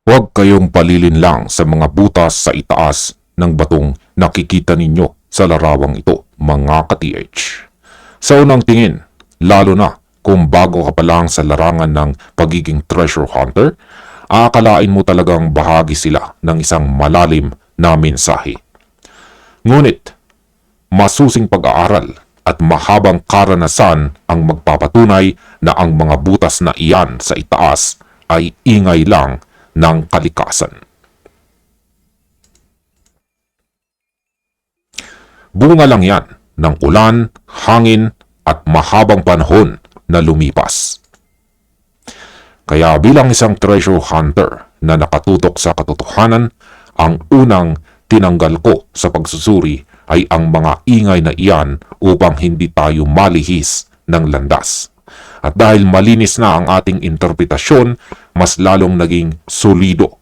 Huwag kayong palilinlang sa mga butas sa itaas ng batong nakikita ninyo sa larawang ito, mga ka-TH. Sa unang tingin, lalo na kung bago ka pa lang sa larangan ng pagiging treasure hunter, aakalain mo talagang bahagi sila ng isang malalim na mensahe. Ngunit, masusing pag-aaral at mahabang karanasan ang magpapatunay na ang mga butas na iyan sa itaas ay ingay lang ng kalikasan. Bunga lang yan ng ulan, hangin at mahabang panahon na lumipas. Kaya bilang isang treasure hunter na nakatutok sa katotohanan, ang unang tinanggal ko sa pagsusuri ay ang mga ingay na iyan upang hindi tayo malihis ng landas. At dahil malinis na ang ating interpretasyon, mas lalong naging solido,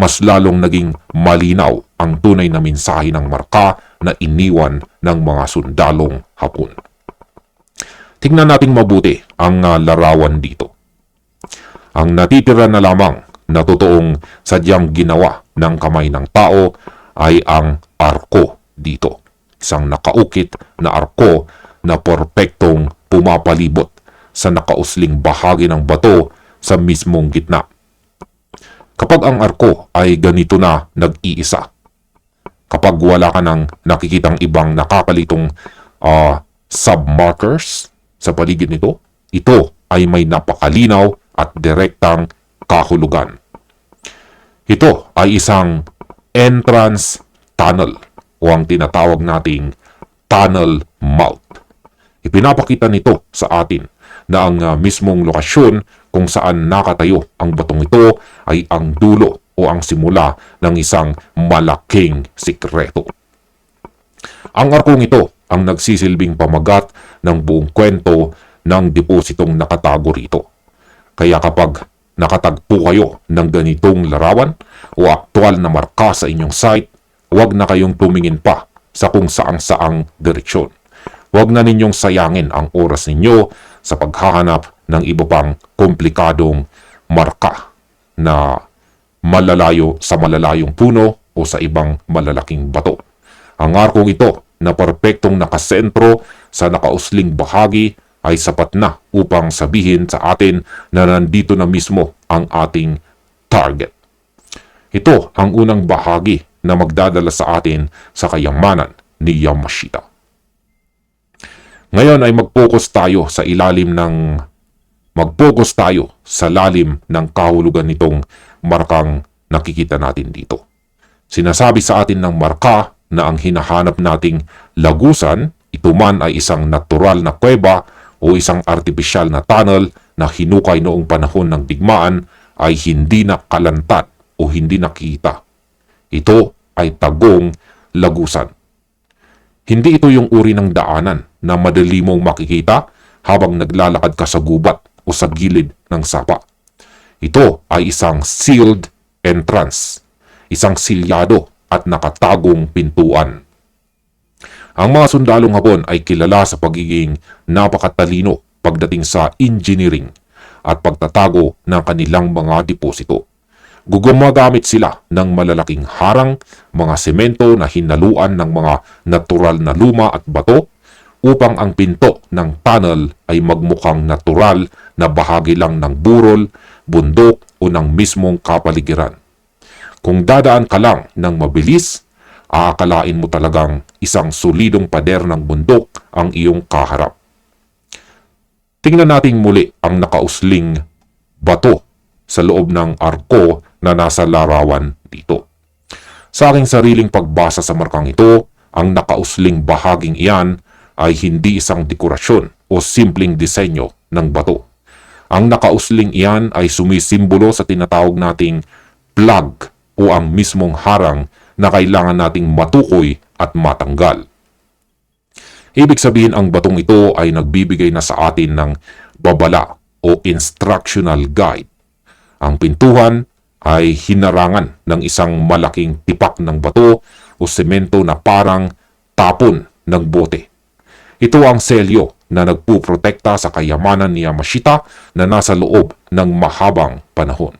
mas lalong naging malinaw ang tunay na mensahe ng marka na iniwan ng mga sundalong Hapon. Tingnan nating mabuti ang larawan dito. Ang natitira na lamang na totoong sadyang ginawa ng kamay ng tao ay ang arko dito. Isang nakaukit na arko na perpektong pumapalibot sa nakausling bahagi ng bato sa mismong gitna. Kapag ang arko ay ganito na nag-iisa, kapag wala ka nang nakikitang ibang nakakalitong submarkers sa paligid nito, ito ay may napakalinaw at direktang kahulugan. Ito ay isang entrance tunnel o ang tinatawag nating tunnel mouth. Ipinapakita nito sa atin na ang mismong lokasyon kung saan nakatayo ang batong ito ay ang dulo o ang simula ng isang malaking sikreto. Ang arkong ito ang nagsisilbing pamagat ng buong kwento ng depositong nakatago rito. Kaya kapag nakatagpo kayo ng ganitong larawan o aktual na marka sa inyong site, huwag na kayong tumingin pa sa kung saang direksyon. Huwag na ninyong sayangin ang oras ninyo sa paghahanap ng iba pang komplikadong marka na malalayo sa malalayong puno o sa ibang malalaking bato. Ang arkong ito na perpektong nakasentro sa nakausling bahagi ay sapat na upang sabihin sa atin na nandito na mismo ang ating target. Ito ang unang bahagi na magdadala sa atin sa kayamanan ni Yamashita. Ngayon ay mag-focus tayo sa lalim ng kahulugan nitong markang nakikita natin dito. Sinasabi sa atin ng marka na ang hinahanap nating lagusan, ito man ay isang natural na kuweba o isang artipisyal na tunnel na hinukay noong panahon ng digmaan ay hindi nakalantad o hindi nakita. Ito ay tagong lagusan. Hindi ito yung uri ng daanan na madali mong makikita habang naglalakad ka sa gubat o sa gilid ng sapa. Ito ay isang sealed entrance, isang silyado at nakatagong pintuan. Ang mga sundalong Hapon ay kilala sa pagiging napakatalino pagdating sa engineering at pagtatago ng kanilang mga deposito. Gumagamit sila ng malalaking harang, mga semento na hinaluan ng mga natural na luma at bato upang ang pinto ng tunnel ay magmukhang natural na bahagi lang ng burol, bundok o ng mismong kapaligiran. Kung dadaan ka lang ng mabilis, aakalain mo talagang isang solidong pader ng bundok ang iyong kaharap. Tingnan natin muli ang nakausling bato sa loob ng arko na nasa larawan dito. Sa aking sariling pagbasa sa markang ito, ang nakausling bahaging iyan ay hindi isang dekorasyon o simpleng disenyo ng bato. Ang nakausling iyan ay sumisimbolo sa tinatawag nating plug o ang mismong harang na kailangan nating matukoy at matanggal. Ibig sabihin ang batong ito ay nagbibigay na sa atin ng babala o instructional guide. Ang pintuan ay hinarangan ng isang malaking tipak ng bato o semento na parang tapon ng bote. Ito ang selyo na nagpuprotekta sa kayamanan ni Yamashita na nasa loob ng mahabang panahon.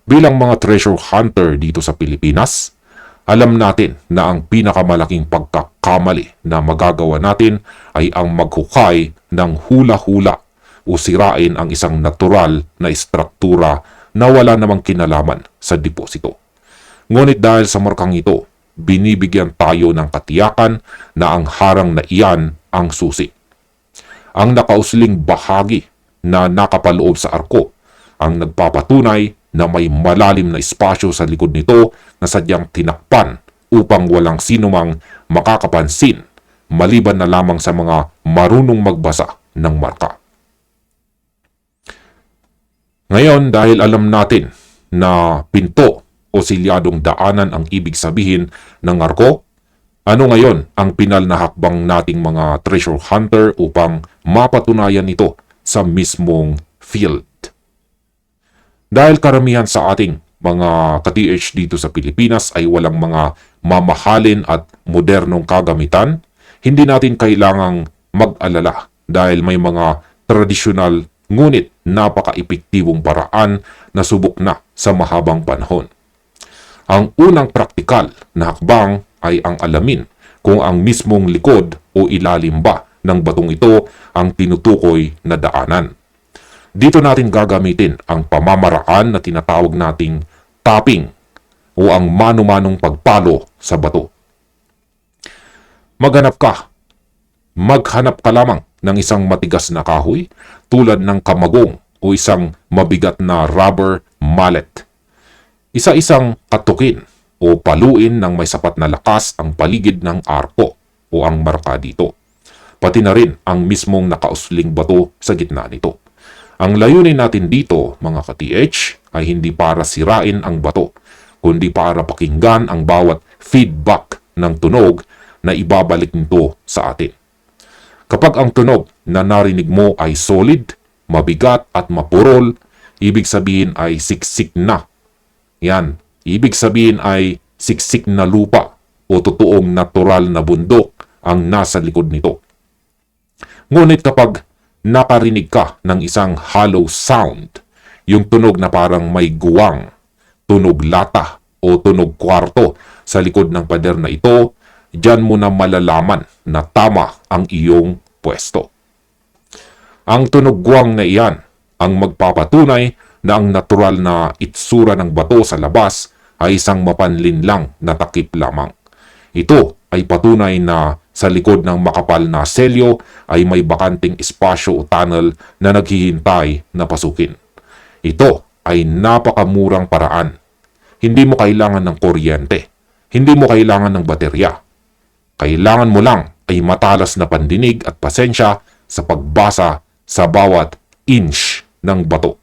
Bilang mga treasure hunter dito sa Pilipinas, alam natin na ang pinakamalaking pagkakamali na magagawa natin ay ang maghukay ng hula-hula o sirain ang isang natural na istruktura na wala namang kinalaman sa deposito. Ngunit dahil sa markang ito, binibigyan tayo ng katiyakan na ang harang na iyan ang susi. Ang nakausling bahagi na nakapaloob sa arko ang nagpapatunay na may malalim na espasyo sa likod nito na sadyang tinakpan upang walang sinumang makakapansin maliban na lamang sa mga marunong magbasa ng marka. Ngayon, dahil alam natin na pinto o silyadong daanan ang ibig sabihin ng arko, ano ngayon ang pinal na hakbang nating mga treasure hunter upang mapatunayan ito sa mismong field? Dahil karamihan sa ating mga ka-TH dito sa Pilipinas ay walang mga mamahalin at modernong kagamitan, hindi natin kailangang mag-alala dahil may mga tradisyonal ngunit napaka-epektibong paraan na subok na sa mahabang panahon. Ang unang praktikal na hakbang ay ang alamin kung ang mismong likod o ilalim ba ng batong ito ang tinutukoy na daanan. Dito natin gagamitin ang pamamaraan na tinatawag nating tapping o ang mano-manong pagpalo sa bato. Maghanap ka lamang ng isang matigas na kahoy tulad ng kamagong o isang mabigat na rubber mallet. Isa-isang katukin o paluin ng may sapat na lakas ang paligid ng arko o ang marka dito. Pati na rin ang mismong nakausling bato sa gitna nito. Ang layunin natin dito, mga ka-TH, ay hindi para sirain ang bato, kundi para pakinggan ang bawat feedback ng tunog na ibabalik nito sa atin. Kapag ang tunog na narinig mo ay solid, mabigat at mapurol, ibig sabihin ay siksik na. Yan, ibig sabihin ay siksik na lupa o totoong natural na bundok ang nasa likod nito. Ngunit kapag nakarinig ka ng isang hollow sound, yung tunog na parang may guwang, tunog lata o tunog kwarto sa likod ng pader na ito, diyan mo na malalaman na tama ang iyong pwesto. Ang tunog guwang na iyan ang magpapatunay na ang natural na itsura ng bato sa labas ay isang mapanlinlang na takip lamang. Ito ay patunay na sa likod ng makapal na selyo ay may bakanting espasyo o tunnel na naghihintay na pasukin. Ito ay napakamurang paraan. Hindi mo kailangan ng kuryente. Hindi mo kailangan ng baterya. Kailangan mo lang ay matalas na pandinig at pasensya sa pagbasa sa bawat inch ng bato.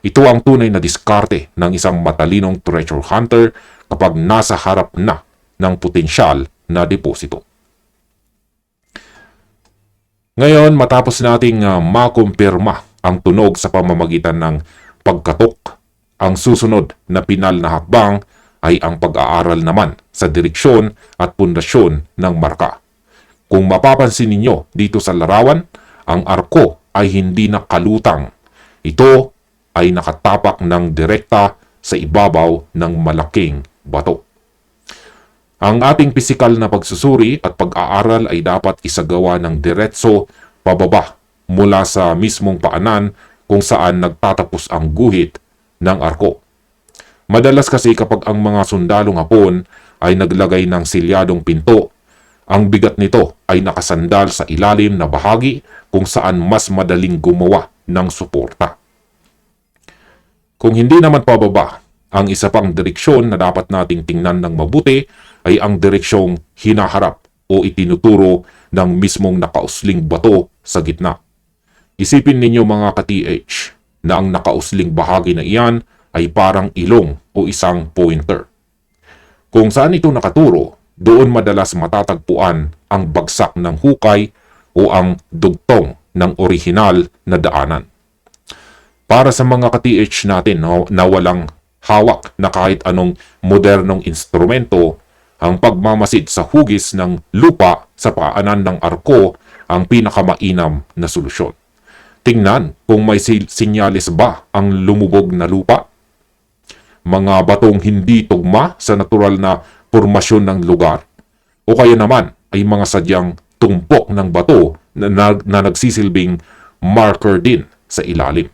Ito ang tunay na diskarte ng isang matalinong treasure hunter kapag nasa harap na ng potensyal na deposito. Ngayon, matapos nating makumpirma ang tunog sa pamamagitan ng pagkatok, ang susunod na pinal na hakbang ay ang pag-aaral naman sa direksyon at pundasyon ng marka. Kung mapapansin ninyo dito sa larawan, ang arko ay hindi nakalutang. Ito ay nakatapak ng direkta sa ibabaw ng malaking bato. Ang ating pisikal na pagsusuri at pag-aaral ay dapat isagawa ng diretso pababa mula sa mismong paanan kung saan nagtatapos ang guhit ng arko. Madalas kasi kapag ang mga sundalong Hapon ay naglagay ng silyadong pinto, ang bigat nito ay nakasandal sa ilalim na bahagi kung saan mas madaling gumawa ng suporta. Kung hindi naman pababa, ang isa pang direksyon na dapat nating tingnan ng mabuti ay ang direksyong hinaharap o itinuturo ng mismong nakausling bato sa gitna. Isipin ninyo mga ka-TH na ang nakausling bahagi na iyan ay parang ilong o isang pointer. Kung saan ito nakaturo, doon madalas matatagpuan ang bagsak ng hukay o ang dugtong ng orihinal na daanan. Para sa mga ka-TH natin na walang hawak na kahit anong modernong instrumento, ang pagmamasid sa hugis ng lupa sa paanan ng arko ang pinakamainam na solusyon. Tingnan kung may sinyalis ba ang lumubog na lupa. mga batong hindi tugma sa natural na formasyon ng lugar, o kaya naman ay mga sadyang tumpok ng bato na nagsisilbing marker din sa ilalim.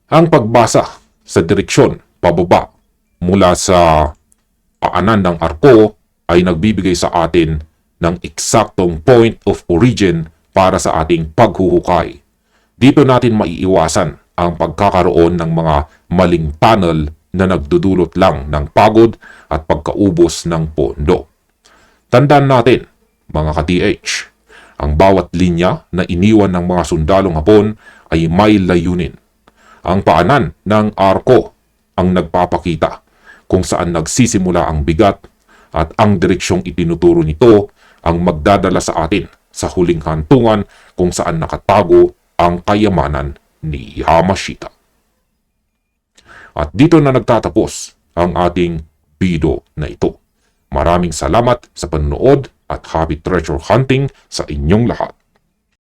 Ang pagbasa sa direksyon pababa mula sa paanan ng arko ay nagbibigay sa atin ng eksaktong point of origin para sa ating paghuhukay. Dito natin maiiwasan ang pagkakaroon ng mga maling tunnel na nagdudulot lang ng pagod at pagkaubos ng pondo. Tandaan natin, mga ka-TH, ang bawat linya na iniwan ng mga sundalong Hapon ay may layunin. Ang paanan ng arko ang nagpapakita kung saan nagsisimula ang bigat at ang direksyong itinuturo nito ang magdadala sa atin sa huling hantungan kung saan nakatago ang kayamanan ni Yamashita. At dito na nagtatapos ang ating video na ito. Maraming salamat sa panonood at happy treasure hunting sa inyong lahat.